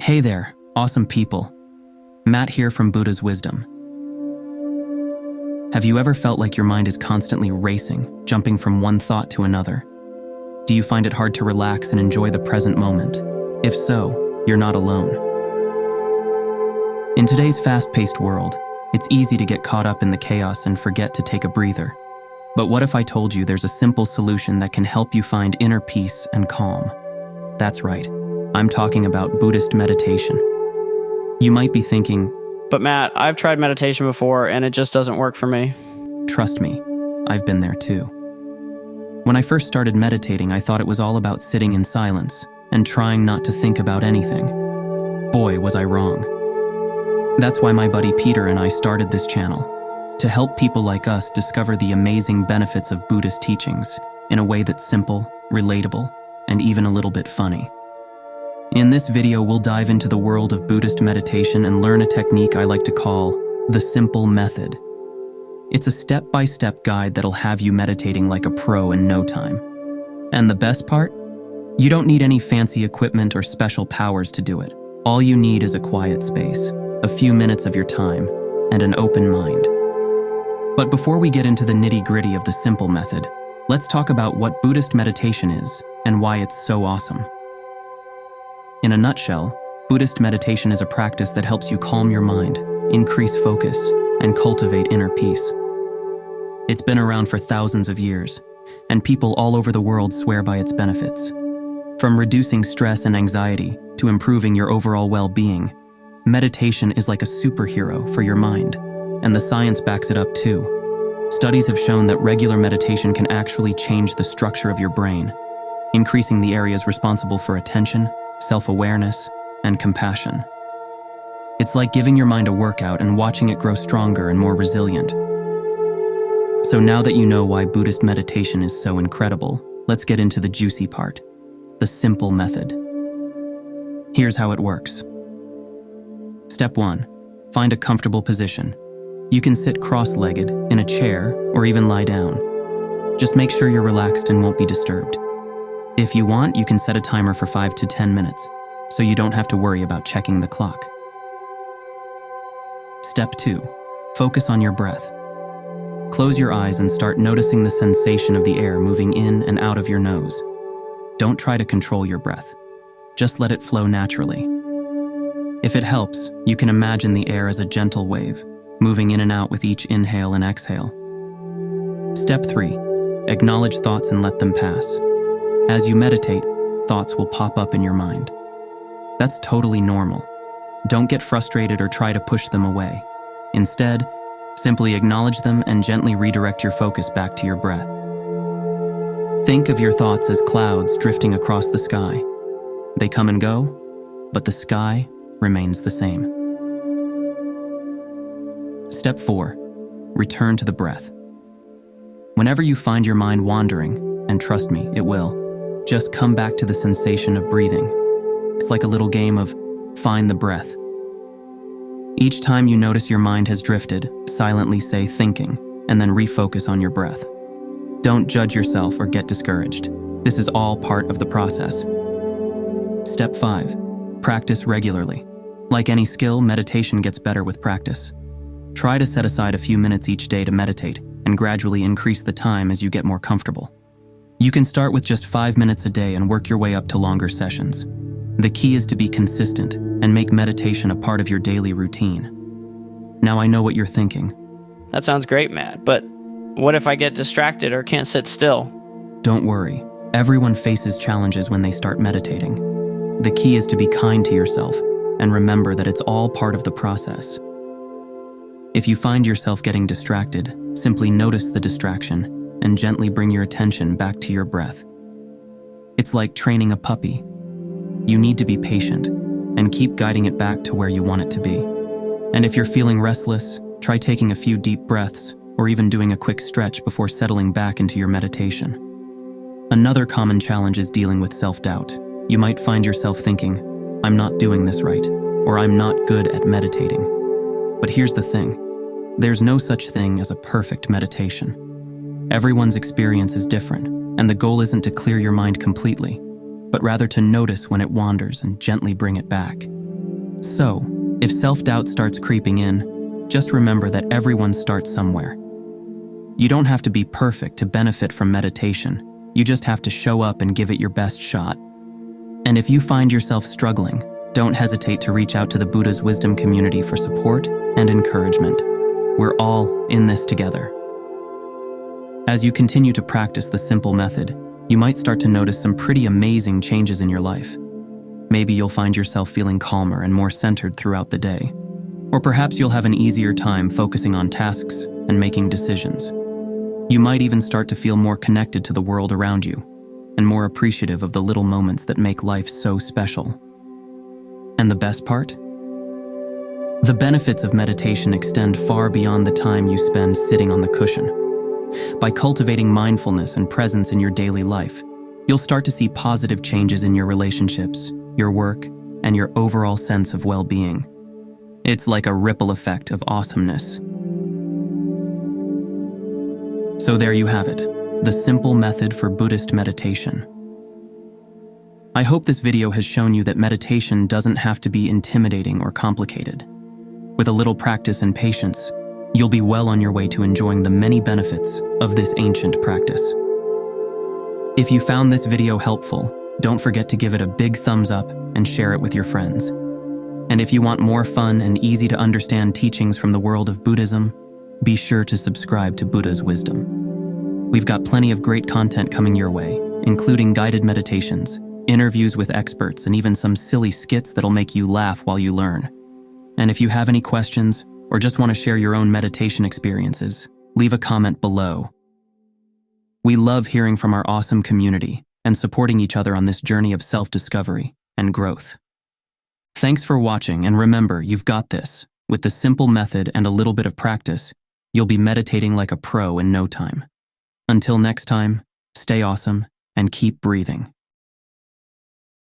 Hey there, awesome people. Matt here from Buddha's Wisdom. Have you ever felt like your mind is constantly racing, jumping from one thought to another? Do you find it hard to relax and enjoy the present moment? If so, you're not alone. In today's fast-paced world, it's easy to get caught up in the chaos and forget to take a breather. But what if I told you there's a simple solution that can help you find inner peace and calm? That's right. I'm talking about Buddhist meditation. You might be thinking, But Matt, I've tried meditation before and it just doesn't work for me. trust me, I've been there too. When I first started meditating, I thought it was all about sitting in silence and trying not to think about anything. Boy, was I wrong. That's why my buddy Peter and I started this channel, to help people like us discover the amazing benefits of Buddhist teachings in a way that's simple, relatable, and even a little bit funny. In this video, we'll dive into the world of Buddhist meditation and learn a technique I like to call the simple method. It's a step-by-step guide that'll have you meditating like a pro in no time. And the best part? You don't need any fancy equipment or special powers to do it. All you need is a quiet space, a few minutes of your time, and an open mind. But before we get into the nitty-gritty of the simple method, let's talk about what Buddhist meditation is and why it's so awesome. In a nutshell, Buddhist meditation is a practice that helps you calm your mind, increase focus, and cultivate inner peace. It's been around for thousands of years, and people all over the world swear by its benefits. From reducing stress and anxiety to improving your overall well-being, meditation is like a superhero for your mind, and the science backs it up too. Studies have shown that regular meditation can actually change the structure of your brain, increasing the areas responsible for attention, self-awareness, and compassion. It's like giving your mind a workout and watching it grow stronger and more resilient. So now that you know why Buddhist meditation is so incredible, let's get into the juicy part, the simple method. Here's how it works. Step 1. Find a comfortable position. You can sit cross-legged, in a chair, or even lie down. Just make sure you're relaxed and won't be disturbed. If you want, you can set a timer for 5 to 10 minutes, so you don't have to worry about checking the clock. Step 2. Focus on your breath. Close your eyes and start noticing the sensation of the air moving in and out of your nose. Don't try to control your breath. Just let it flow naturally. If it helps, you can imagine the air as a gentle wave, moving in and out with each inhale and exhale. Step 3. Acknowledge thoughts and let them pass. As you meditate, thoughts will pop up in your mind. That's totally normal. Don't get frustrated or try to push them away. Instead, simply acknowledge them and gently redirect your focus back to your breath. Think of your thoughts as clouds drifting across the sky. They come and go, but the sky remains the same. Step 4. Return to the breath. Whenever you find your mind wandering, and trust me, it will, just come back to the sensation of breathing. It's like a little game of find the breath. Each time you notice your mind has drifted, silently say thinking, and then refocus on your breath. Don't judge yourself or get discouraged. This is all part of the process. Step 5. Practice regularly. Like any skill, meditation gets better with practice. Try to set aside a few minutes each day to meditate and gradually increase the time as you get more comfortable. You can start with just 5 minutes a day and work your way up to longer sessions. The key is to be consistent and make meditation a part of your daily routine. Now I know what you're thinking. That sounds great, Matt, but what if I get distracted or can't sit still? Don't worry. Everyone faces challenges when they start meditating. The key is to be kind to yourself and remember that it's all part of the process. If you find yourself getting distracted, simply notice the distraction and gently bring your attention back to your breath. It's like training a puppy. You need to be patient and keep guiding it back to where you want it to be. And if you're feeling restless, try taking a few deep breaths or even doing a quick stretch before settling back into your meditation. Another common challenge is dealing with self-doubt. You might find yourself thinking, I'm not doing this right, or I'm not good at meditating. But here's the thing. There's no such thing as a perfect meditation. Everyone's experience is different, and the goal isn't to clear your mind completely, but rather to notice when it wanders and gently bring it back. So, if self-doubt starts creeping in, just remember that everyone starts somewhere. You don't have to be perfect to benefit from meditation. You just have to show up and give it your best shot. And if you find yourself struggling, don't hesitate to reach out to the Buddha's Wisdom community for support and encouragement. We're all in this together. As you continue to practice the simple method, you might start to notice some pretty amazing changes in your life. Maybe you'll find yourself feeling calmer and more centered throughout the day. Or perhaps you'll have an easier time focusing on tasks and making decisions. You might even start to feel more connected to the world around you and more appreciative of the little moments that make life so special. And the best part? The benefits of meditation extend far beyond the time you spend sitting on the cushion. By cultivating mindfulness and presence in your daily life, you'll start to see positive changes in your relationships, your work, and your overall sense of well-being. It's like a ripple effect of awesomeness. So there you have it, the simple method for Buddhist meditation. I hope this video has shown you that meditation doesn't have to be intimidating or complicated. With a little practice and patience, you'll be well on your way to enjoying the many benefits of this ancient practice. If you found this video helpful, don't forget to give it a big thumbs up and share it with your friends. And if you want more fun and easy to understand teachings from the world of Buddhism, be sure to subscribe to Buddha's Wisdom. We've got plenty of great content coming your way, including guided meditations, interviews with experts, and even some silly skits that'll make you laugh while you learn. And if you have any questions or just want to share your own meditation experiences, leave a comment below. We love hearing from our awesome community and supporting each other on this journey of self-discovery and growth. Thanks for watching, and remember, you've got this. With the simple method and a little bit of practice, you'll be meditating like a pro in no time. Until next time, stay awesome and keep breathing.